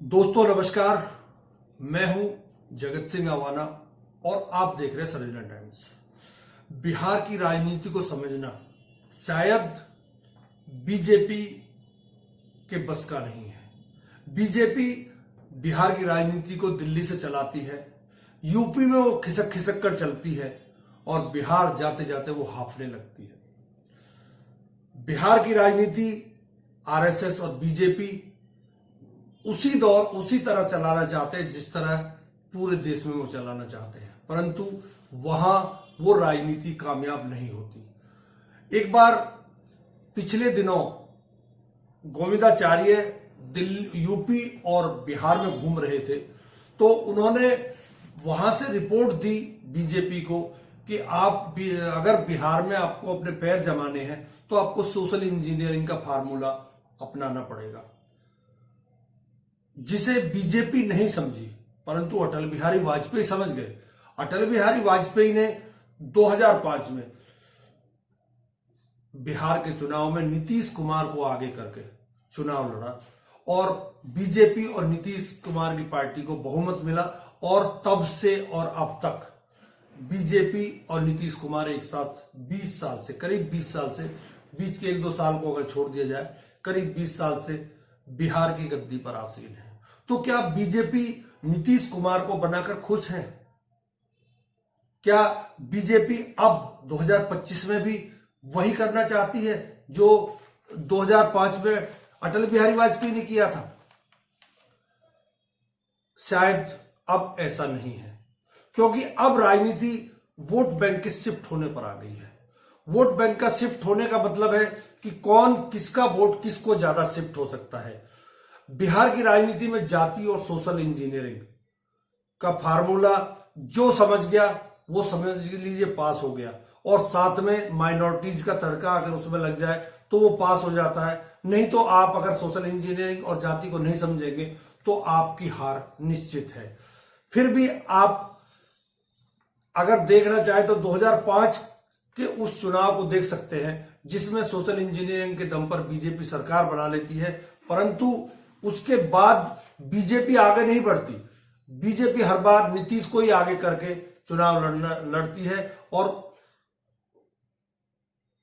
दोस्तों नमस्कार। मैं हूं जगत सिंह अवाना और आप देख रहे हैं सर्जिलर टाइम्स। बिहार की राजनीति को समझना शायद बीजेपी के बस का नहीं है। बीजेपी बिहार की राजनीति को दिल्ली से चलाती है, यूपी में वो खिसक खिसक कर चलती है और बिहार जाते जाते वो हाफने लगती है। बिहार की राजनीति आरएसएस और बीजेपी उसी दौर उसी तरह चलाना चाहते हैं जिस तरह पूरे देश में वो चलाना चाहते हैं, परंतु वहां वो राजनीति कामयाब नहीं होती। एक बार पिछले दिनों गोविंदाचार्य दिल्ली, यूपी और बिहार में घूम रहे थे, तो उन्होंने वहां से रिपोर्ट दी बीजेपी को कि आप भी अगर बिहार में आपको अपने पैर जमाने हैं तो आपको सोशल इंजीनियरिंग का फार्मूला अपनाना पड़ेगा, जिसे बीजेपी नहीं समझी परंतु अटल बिहारी वाजपेयी समझ गए। अटल बिहारी वाजपेयी ने 2005 में बिहार के चुनाव में नीतीश कुमार को आगे करके चुनाव लड़ा और बीजेपी और नीतीश कुमार की पार्टी को बहुमत मिला और तब से और अब तक बीजेपी और नीतीश कुमार एक साथ 20 साल से, करीब 20 साल से, बीच के 1-2 साल को अगर छोड़ दिया जाए, करीब 20 साल से बिहार की गद्दी पर आसीन है। तो क्या बीजेपी नीतीश कुमार को बनाकर खुश है? क्या बीजेपी अब 2025 में भी वही करना चाहती है जो 2005 में अटल बिहारी वाजपेयी ने किया था? शायद अब ऐसा नहीं है, क्योंकि अब राजनीति वोट बैंक के शिफ्ट होने पर आ गई है। वोट बैंक का शिफ्ट होने का मतलब है कि कौन किसका वोट किसको ज्यादा शिफ्ट हो सकता है। बिहार की राजनीति में जाति और सोशल इंजीनियरिंग का फार्मूला जो समझ गया वो समझ लीजिए पास हो गया, और साथ में माइनॉरिटीज का तड़का अगर उसमें लग जाए तो वो पास हो जाता है। नहीं तो आप अगर सोशल इंजीनियरिंग और जाति को नहीं समझेंगे तो आपकी हार निश्चित है। फिर भी आप अगर देखना चाहे तो 2005 के उस चुनाव को देख सकते हैं जिसमें सोशल इंजीनियरिंग के दम पर बीजेपी सरकार बना लेती है, परंतु उसके बाद बीजेपी आगे नहीं बढ़ती। बीजेपी हर बार नीतीश को ही आगे करके चुनाव लड़ती है और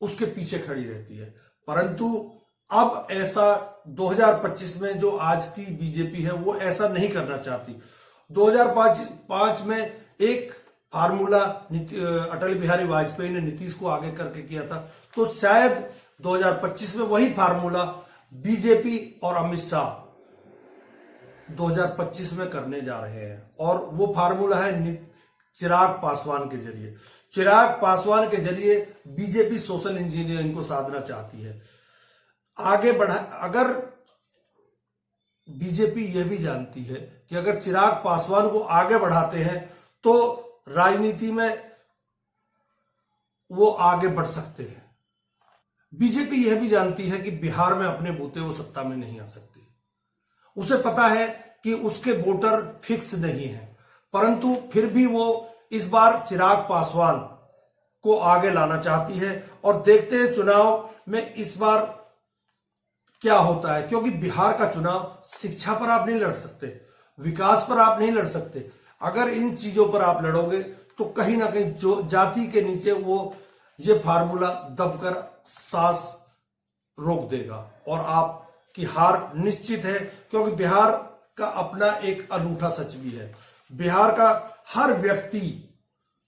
उसके पीछे खड़ी रहती है। परंतु अब ऐसा 2025 में जो आज की बीजेपी है वो ऐसा नहीं करना चाहती। 2005 में एक फार्मूला अटल बिहारी वाजपेयी ने नीतीश को आगे करके किया था, तो शायद 2025 में वही फार्मूला बीजेपी और अमित शाह 2025 में करने जा रहे हैं। और वो फार्मूला है चिराग पासवान के जरिए। चिराग पासवान के जरिए बीजेपी सोशल इंजीनियरिंग को साधना चाहती है, आगे बढ़ा। अगर बीजेपी यह भी जानती है कि अगर चिराग पासवान को आगे बढ़ाते हैं तो राजनीति में वो आगे बढ़ सकते हैं। बीजेपी यह भी जानती है कि बिहार में अपने बूते वो सत्ता में नहीं आ सकती। उसे पता है कि उसके वोटर फिक्स नहीं है, परंतु फिर भी वो इस बार चिराग पासवान को आगे लाना चाहती है। और देखते हैं चुनाव में इस बार क्या होता है, क्योंकि बिहार का चुनाव शिक्षा पर आप नहीं लड़ सकते, विकास पर आप नहीं लड़ सकते। अगर इन चीजों पर आप लड़ोगे तो कहीं ना कहीं जो जाति के नीचे वो ये फार्मूला दबकर सांस रोक देगा और आपकी हार निश्चित है। क्योंकि बिहार का अपना एक अनूठा सच भी है। बिहार का हर व्यक्ति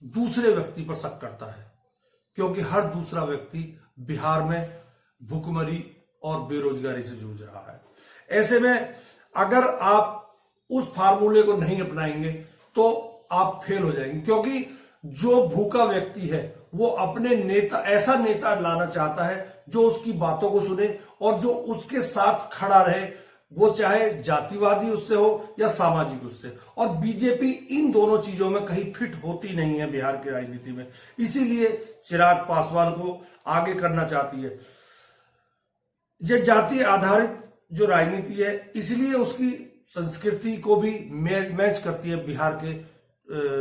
दूसरे व्यक्ति पर शक करता है, क्योंकि हर दूसरा व्यक्ति बिहार में भुखमरी और बेरोजगारी से जूझ रहा है। ऐसे में अगर आप उस फार्मूले को नहीं अपनाएंगे तो आप फेल हो जाएंगे, क्योंकि जो भूखा व्यक्ति है वो अपने नेता, ऐसा नेता लाना चाहता है जो उसकी बातों को सुने और जो उसके साथ खड़ा रहे, वो चाहे जातिवादी उससे हो या सामाजिक उससे। और बीजेपी इन दोनों चीजों में कहीं फिट होती नहीं है बिहार की राजनीति में, इसीलिए चिराग पासवान को आगे करना चाहती है। यह जाति आधारित जो राजनीति है, इसलिए उसकी संस्कृति को भी मैच करती है बिहार के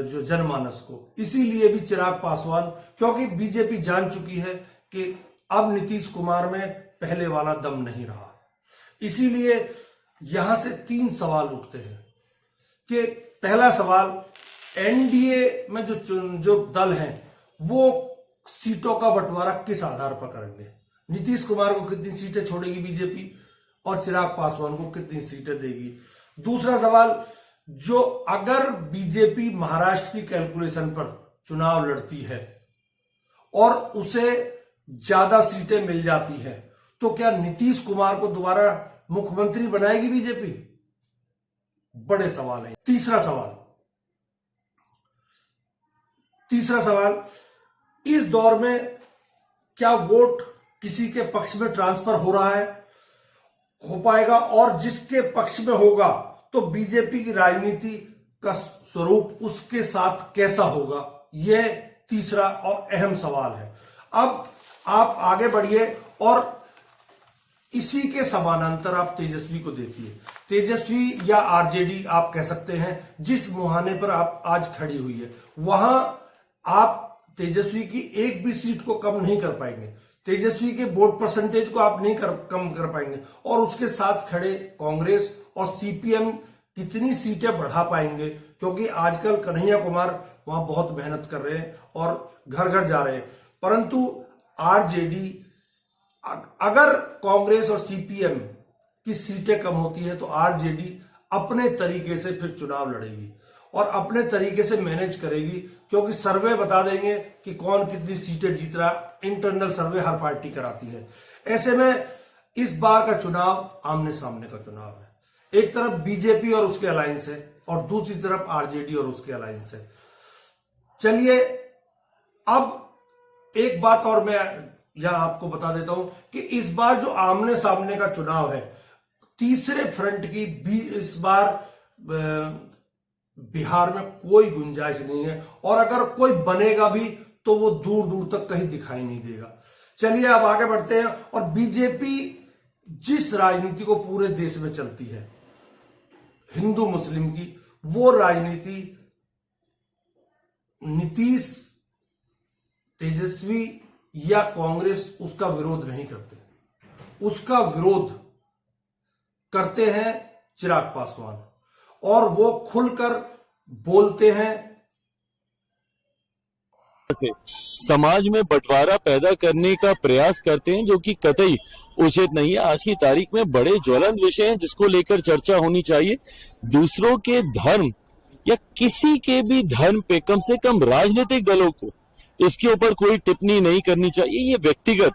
जो जनमानस को। इसीलिए भी चिराग पासवान, क्योंकि बीजेपी जान चुकी है कि अब नीतीश कुमार में पहले वाला दम नहीं रहा, इसीलिए यहां से 3 सवाल उठते हैं कि पहला सवाल, एनडीए में जो दल हैं वो सीटों का बंटवारा किस आधार पर करेंगे? नीतीश कुमार को कितनी सीटें छोड़ेगी बीजेपी और चिराग पासवान को कितनी सीटें देगी? दूसरा सवाल, जो अगर बीजेपी महाराष्ट्र की कैलकुलेशन पर चुनाव लड़ती है और उसे ज्यादा सीटें मिल जाती है तो क्या नीतीश कुमार को दोबारा मुख्यमंत्री बनाएगी बीजेपी? बड़े सवाल है। तीसरा सवाल, इस दौर में क्या वोट किसी के पक्ष में ट्रांसफर हो रहा है, हो पाएगा, और जिसके पक्ष में होगा तो बीजेपी की राजनीति का स्वरूप उसके साथ कैसा होगा? यह तीसरा और अहम सवाल है। अब आप आगे बढ़िए और इसी के समानांतर आप तेजस्वी को देखिए। तेजस्वी या आरजेडी आप कह सकते हैं, जिस मुहाने पर आप आज खड़ी हुई है वहां आप तेजस्वी की एक भी सीट को कम नहीं कर पाएंगे, तेजस्वी के वोट परसेंटेज को आप नहीं कम कर पाएंगे, और उसके साथ खड़े कांग्रेस और सीपीएम कितनी सीटें बढ़ा पाएंगे? क्योंकि आजकल कन्हैया कुमार वहां बहुत मेहनत कर रहे हैं और घर घर जा रहे हैं, परंतु आरजेडी, अगर कांग्रेस और सीपीएम की सीटें कम होती है तो आरजेडी अपने तरीके से फिर चुनाव लड़ेगी और अपने तरीके से मैनेज करेगी, क्योंकि सर्वे बता देंगे कि कौन कितनी सीटें जीत रहा है। इंटरनल सर्वे हर पार्टी कराती है। ऐसे में इस बार का चुनाव आमने सामने का चुनाव है। एक तरफ बीजेपी और उसके अलायंस है और दूसरी तरफ आरजेडी और उसके अलायंस है। चलिए, अब एक बात और मैं यहां आपको बता देता हूं कि इस बार जो आमने सामने का चुनाव है, तीसरे फ्रंट की भी इस बार बिहार में कोई गुंजाइश नहीं है, और अगर कोई बनेगा भी तो वो दूर दूर तक कहीं दिखाई नहीं देगा। चलिए अब आगे बढ़ते हैं। और बीजेपी जिस राजनीति को पूरे देश में चलती है, हिंदू मुस्लिम की, वो राजनीति नीतीश, तेजस्वी या कांग्रेस उसका विरोध नहीं करते, उसका विरोध करते हैं चिराग पासवान, और वो खुलकर बोलते हैं। से समाज में बंटवारा पैदा करने का प्रयास करते हैं, जो कि कतई उचित नहीं है। आज की तारीख में बड़े ज्वलंत विषय हैं जिसको लेकर चर्चा होनी चाहिए। दूसरों के धर्म या किसी के भी धर्म पे कम से कम राजनीतिक दलों को इसके ऊपर कोई टिप्पणी नहीं करनी चाहिए। ये व्यक्तिगत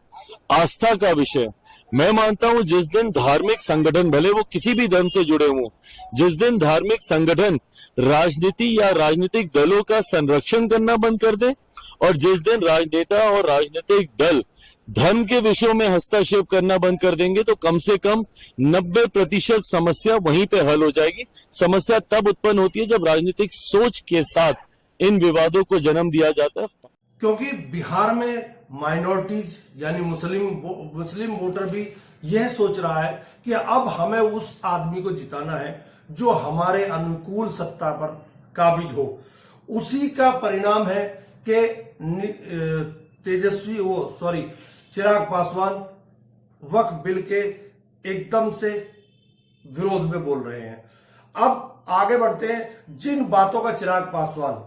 आस्था का विषय है। मैं मानता हूं जिस दिन धार्मिक संगठन, भले वो किसी भी धर्म से जुड़े हों, जिस दिन धार्मिक संगठन राजनीति या राजनीतिक दलों का संरक्षण करना बंद कर दे, और जिस दिन राजनेता और राजनीतिक दल धर्म के विषयों में हस्तक्षेप करना बंद कर देंगे, तो कम से कम 90% समस्या वहीं पे हल हो जाएगी। समस्या तब उत्पन्न होती है जब राजनीतिक सोच के साथ इन विवादों को जन्म दिया जाता है। क्योंकि बिहार में माइनॉरिटीज यानी मुस्लिम वोटर भी यह सोच रहा है कि अब हमें उस आदमी को जिताना है जो हमारे अनुकूल सत्ता पर काबिज हो। उसी का परिणाम है कि चिराग पासवान वक्फ बिल के एकदम से विरोध में बोल रहे हैं। अब आगे बढ़ते हैं। जिन बातों का चिराग पासवान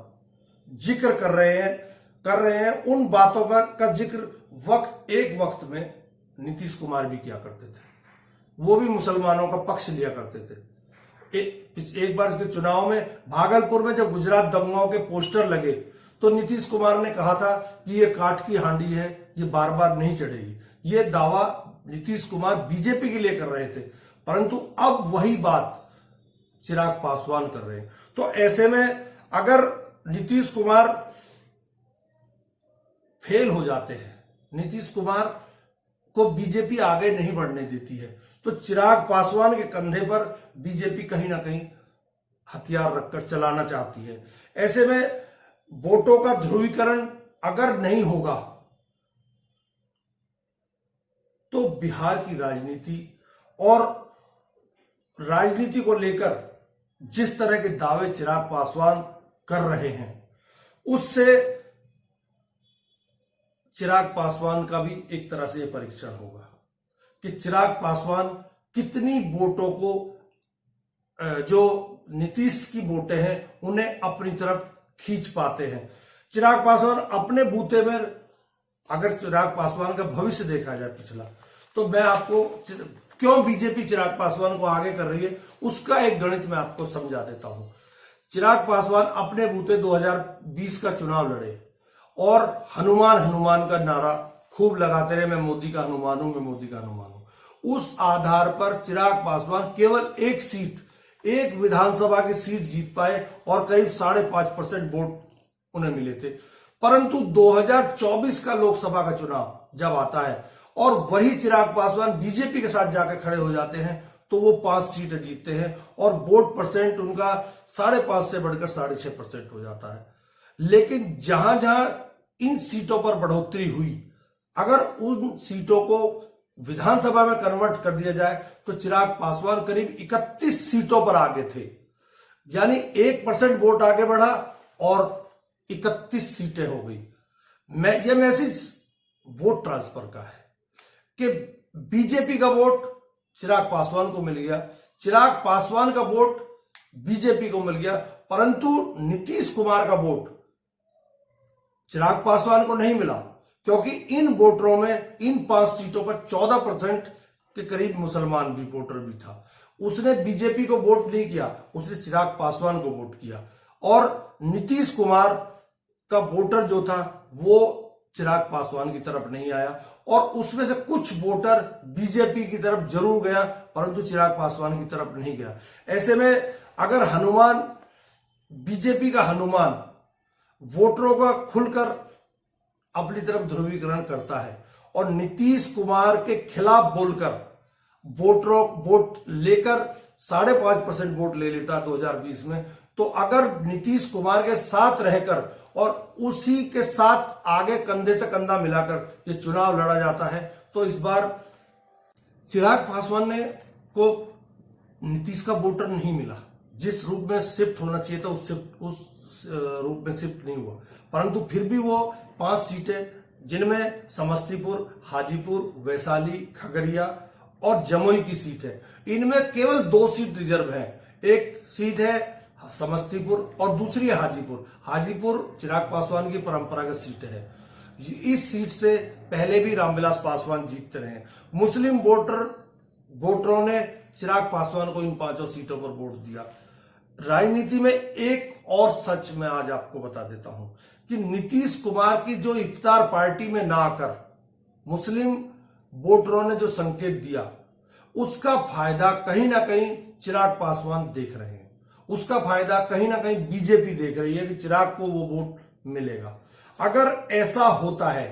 जिक्र कर रहे हैं उन बातों का जिक्र एक वक्त में नीतीश कुमार भी किया करते थे। वो भी मुसलमानों का पक्ष लिया करते थे। एक बार के चुनाव में भागलपुर में जब गुजरात दंगाओं के पोस्टर लगे तो नीतीश कुमार ने कहा था कि ये काठ की हांडी है, ये बार बार नहीं चढ़ेगी। ये दावा नीतीश कुमार बीजेपी के लिए कर रहे थे, परंतु अब वही बात चिराग पासवान कर रहे हैं। तो ऐसे में अगर नीतीश कुमार फेल हो जाते हैं, नीतीश कुमार को बीजेपी आगे नहीं बढ़ने देती है, तो चिराग पासवान के कंधे पर बीजेपी कहीं ना कहीं हथियार रखकर चलाना चाहती है। ऐसे में वोटों का ध्रुवीकरण अगर नहीं होगा तो बिहार की राजनीति और राजनीति को लेकर जिस तरह के दावे चिराग पासवान कर रहे हैं, उससे चिराग पासवान का भी एक तरह से यह परीक्षण होगा कि चिराग पासवान कितनी वोटों को जो नीतीश की वोटें हैं उन्हें अपनी तरफ खींच पाते हैं। चिराग पासवान अपने बूते में, अगर चिराग पासवान का भविष्य देखा जाए पिछला, तो मैं आपको क्यों बीजेपी चिराग पासवान को आगे कर रही है उसका एक गणित मैं आपको समझा देता हूं। चिराग पासवान अपने बूते 2020 का चुनाव लड़े और हनुमान हनुमान का नारा खूब लगाते रहे, मैं मोदी का हनुमान हूं, मैं मोदी का हनुमान हूं। उस आधार पर चिराग पासवान केवल एक सीट, एक विधानसभा की सीट जीत पाए और करीब 5.5% वोट उन्हें मिले थे। परंतु 2024 का लोकसभा का चुनाव जब आता है और वही चिराग पासवान बीजेपी के साथ जाकर खड़े हो जाते हैं तो वो 5 सीटें जीतते हैं और वोट परसेंट उनका 5.5 से बढ़कर 6.5% हो जाता है। लेकिन जहां जहां इन सीटों पर बढ़ोतरी हुई, अगर उन सीटों को विधानसभा में कन्वर्ट कर दिया जाए तो चिराग पासवान करीब 31 सीटों पर आगे थे, यानी 1% वोट आगे बढ़ा और 31 सीटें हो गई। यह मैसेज वोट ट्रांसफर का है कि बीजेपी का वोट चिराग पासवान को मिल गया, चिराग पासवान का वोट बीजेपी को मिल गया, परंतु नीतीश कुमार का वोट चिराग पासवान को नहीं मिला, क्योंकि इन वोटरों में, इन 5 सीटों पर 14% के करीब मुसलमान भी वोटर भी था। उसने बीजेपी को वोट नहीं किया, उसने चिराग पासवान को वोट किया और नीतीश कुमार का वोटर जो था वो चिराग पासवान की तरफ नहीं आया और उसमें से कुछ वोटर बीजेपी की तरफ जरूर गया परंतु चिराग पासवान की तरफ नहीं गया। ऐसे में अगर हनुमान, बीजेपी का हनुमान वोटरों का खुलकर अपनी तरफ ध्रुवीकरण करता है और नीतीश कुमार के खिलाफ बोलकर वोट लेकर 5.5% वोट ले लेता 2020 में, तो अगर नीतीश कुमार के साथ रहकर और उसी के साथ आगे कंधे से कंधा मिलाकर ये चुनाव लड़ा जाता है तो इस बार चिराग पासवान ने को नीतीश का वोटर नहीं मिला। जिस रूप में शिफ्ट होना चाहिए था उस रूप में शिफ्ट नहीं हुआ, परंतु फिर भी वो 5 सीटें, जिनमें समस्तीपुर, हाजीपुर, वैशाली, खगड़िया और जमुई की सीट है, इनमें केवल 2 सीट रिजर्व है। एक सीट है समस्तीपुर और दूसरी है हाजीपुर। हाजीपुर चिराग पासवान की परंपरागत सीट है। इस सीट से पहले भी रामविलास पासवान जीतते रहे। मुस्लिम वोटरों ने चिराग पासवान को इन 5 सीटों पर वोट दिया। राजनीति में एक और सच मैं आज आपको बता देता हूं कि नीतीश कुमार की जो इफ्तार पार्टी में ना आकर मुस्लिम वोटरों ने जो संकेत दिया, उसका फायदा कहीं ना कहीं चिराग पासवान देख रहे हैं, उसका फायदा कहीं ना कहीं बीजेपी देख रही है कि चिराग को वो वोट मिलेगा। अगर ऐसा होता है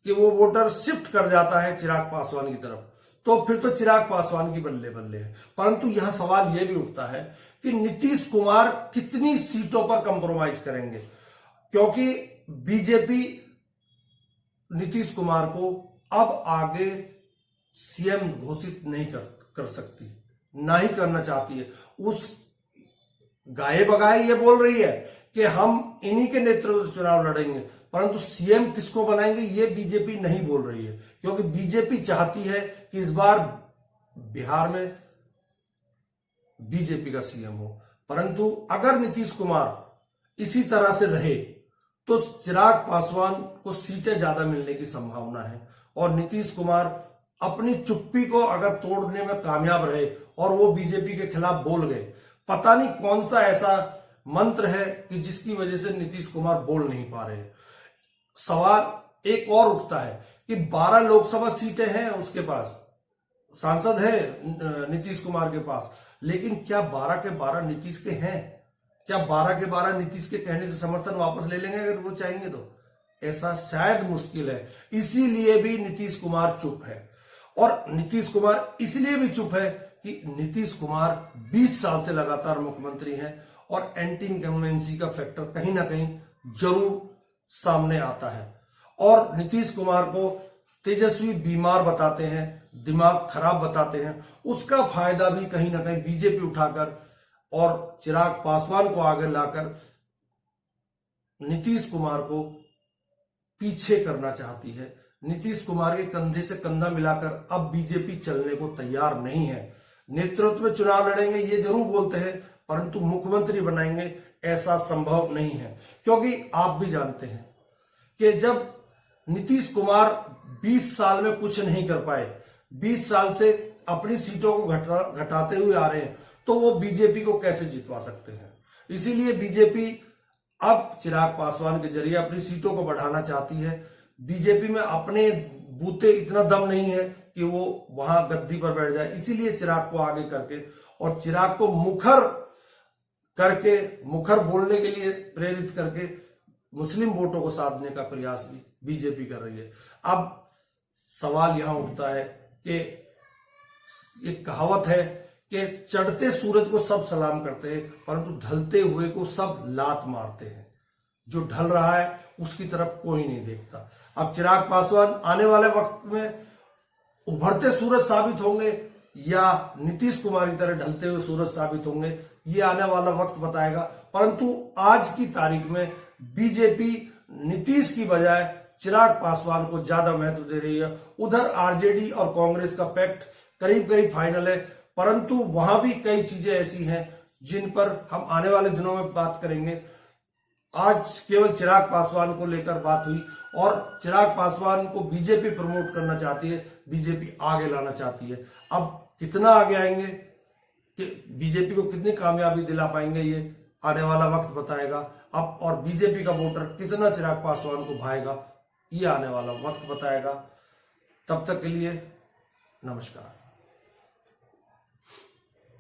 कि वो वोटर शिफ्ट कर जाता है चिराग पासवान की तरफ, तो फिर तो चिराग पासवान की बल्ले बल्ले है। परंतु यहां सवाल यह भी उठता है कि नीतीश कुमार कितनी सीटों पर कंप्रोमाइज करेंगे, क्योंकि बीजेपी नीतीश कुमार को अब आगे सीएम घोषित नहीं कर सकती, ना ही करना चाहती है। उस गाये बगाए ये बोल रही है कि हम इन्हीं के नेतृत्व से चुनाव लड़ेंगे, परंतु सीएम किसको बनाएंगे ये बीजेपी नहीं बोल रही है, क्योंकि बीजेपी चाहती है कि इस बार बिहार में बीजेपी का सीएम हो। परंतु अगर नीतीश कुमार इसी तरह से रहे तो चिराग पासवान को सीटें ज्यादा मिलने की संभावना है और नीतीश कुमार अपनी चुप्पी को अगर तोड़ने में कामयाब रहे और वो बीजेपी के खिलाफ बोल गए, पता नहीं कौन सा ऐसा मंत्र है कि जिसकी वजह से नीतीश कुमार बोल नहीं पा रहे। सवाल एक और उठता है कि 12 लोकसभा सीटें हैं उसके पास, सांसद है नीतीश कुमार के पास, लेकिन क्या 12 के 12 नीतीश के हैं? क्या 12 के 12 नीतीश के कहने से समर्थन वापस ले लेंगे अगर वो चाहेंगे तो? ऐसा शायद मुश्किल है। इसीलिए भी नीतीश कुमार चुप है और नीतीश कुमार इसलिए भी चुप है कि नीतीश कुमार 20 साल से लगातार मुख्यमंत्री हैं और एंटी इनकम्बेंसी का फैक्टर कहीं ना कहीं जरूर सामने आता है और नीतीश कुमार को तेजस्वी बीमार बताते हैं, दिमाग खराब बताते हैं। उसका फायदा भी कहीं ना कहीं बीजेपी उठाकर और चिराग पासवान को आगे लाकर नीतीश कुमार को पीछे करना चाहती है। नीतीश कुमार के कंधे से कंधा मिलाकर अब बीजेपी चलने को तैयार नहीं है। नेतृत्व में चुनाव लड़ेंगे ये जरूर बोलते हैं, परंतु मुख्यमंत्री बनाएंगे ऐसा संभव नहीं है। क्योंकि आप भी जानते हैं कि जब नीतीश कुमार 20 साल में कुछ नहीं कर पाए, 20 साल से अपनी सीटों को घटाते हुए आ रहे हैं, तो वो बीजेपी को कैसे जितवा सकते हैं। इसीलिए बीजेपी अब चिराग पासवान के जरिए अपनी सीटों को बढ़ाना चाहती है। बीजेपी में अपने बूते इतना दम नहीं है कि वो वहां गद्दी पर बैठ जाए, इसीलिए चिराग को आगे करके और चिराग को मुखर बोलने के लिए प्रेरित करके मुस्लिम वोटों को साधने का प्रयास भी बीजेपी कर रही है। अब सवाल यहां उठता है कि एक कहावत है कि चढ़ते सूरज को सब सलाम करते हैं, परंतु ढलते हुए को सब लात मारते हैं। जो ढल रहा है उसकी तरफ कोई नहीं देखता। अब चिराग पासवान आने वाले वक्त में उभरते सूरज साबित होंगे या नीतीश कुमार की तरह ढलते हुए सूरज साबित होंगे, ये आने वाला वक्त बताएगा। परंतु आज की तारीख में बीजेपी नीतीश की बजाय चिराग पासवान को ज्यादा महत्व दे रही है। उधर आरजेडी और कांग्रेस का पैक्ट करीब करीब फाइनल है, परंतु वहां भी कई चीजें ऐसी हैं जिन पर हम आने वाले दिनों में बात करेंगे। आज केवल चिराग पासवान को लेकर बात हुई और चिराग पासवान को बीजेपी प्रमोट करना चाहती है, बीजेपी आगे लाना चाहती है। अब कितना आगे आएंगे कि बीजेपी को कितनी कामयाबी दिला पाएंगे, ये आने वाला वक्त बताएगा। अब और बीजेपी का वोटर कितना चिराग पासवान को भाएगा, ये आने वाला वक्त बताएगा। तब तक के लिए नमस्कार।